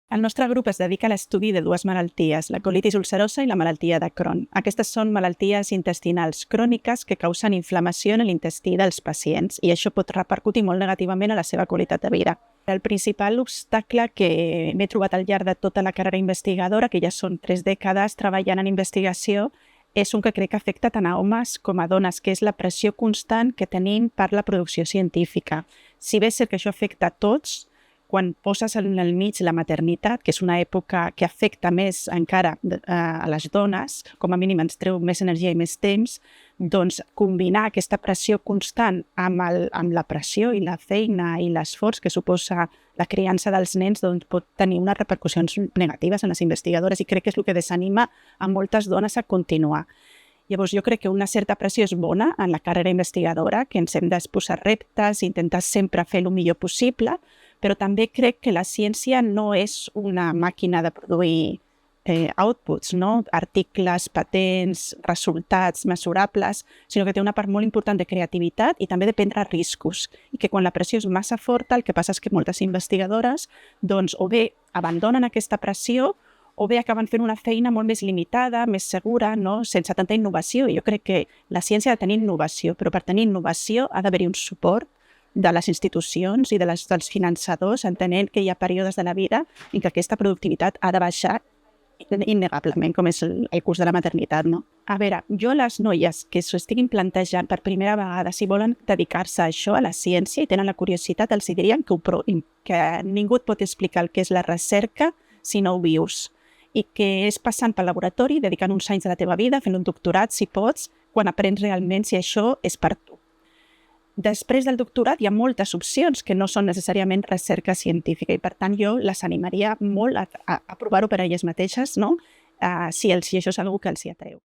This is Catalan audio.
El nostre grup es dedica a l'estudi de dues malalties, la colitis ulcerosa i la malaltia de Crohn. Aquestes són malalties intestinals cròniques que causen inflamació en l'intestí dels pacients i això pot repercutir molt negativament a la seva qualitat de vida. El principal obstacle que m'he trobat al llarg de tota la carrera investigadora, que ja són 3 dècades treballant en investigació, és un que crec que afecta tant a homes com a dones, que és la pressió constant que tenim per la producció científica. Si bé és cert que això afecta a tots, quan poses en el mig la maternitat, que és una època que afecta més encara a les dones, com a mínim ens treu més energia i més temps, doncs combinar aquesta pressió constant amb la pressió i la feina i l'esforç que suposa la criança dels nens doncs pot tenir unes repercussions negatives en les investigadores i crec que és el que desanima a moltes dones a continuar. Llavors, jo crec que una certa pressió és bona en la carrera investigadora, que ens hem de posar reptes i intentar sempre fer el millor possible, però també crec que la ciència no és una màquina de produir outputs, no? Articles, patents, resultats mesurables, sinó que té una part molt important de creativitat i també de prendre riscos. I que quan la pressió és massa forta, el que passa és que moltes investigadores doncs, o bé abandonen aquesta pressió o bé acaben fent una feina molt més limitada, més segura, no? Sense tanta innovació. I jo crec que la ciència ha de tenir innovació, però per tenir innovació ha d'haver-hi un suport de les institucions i dels finançadors, entenent que hi ha períodes de la vida en què aquesta productivitat ha de baixar innegablement, com és el curs de la maternitat, no? A veure, jo a les noies que s'ho estiguin plantejant per primera vegada, si volen dedicar-se a això, a la ciència, i tenen la curiositat, els dirien que ningú et pot explicar el que és la recerca si no ho vius, i que és passant pel laboratori, dedicant uns anys de la teva vida, fent un doctorat, si pots, quan aprens realment si això és per tu. Després del doctorat hi ha moltes opcions que no són necessàriament recerca científica i per tant jo les animaria molt a provar-ho per a elles mateixes, no? Si això és una cosa que els hi atreu.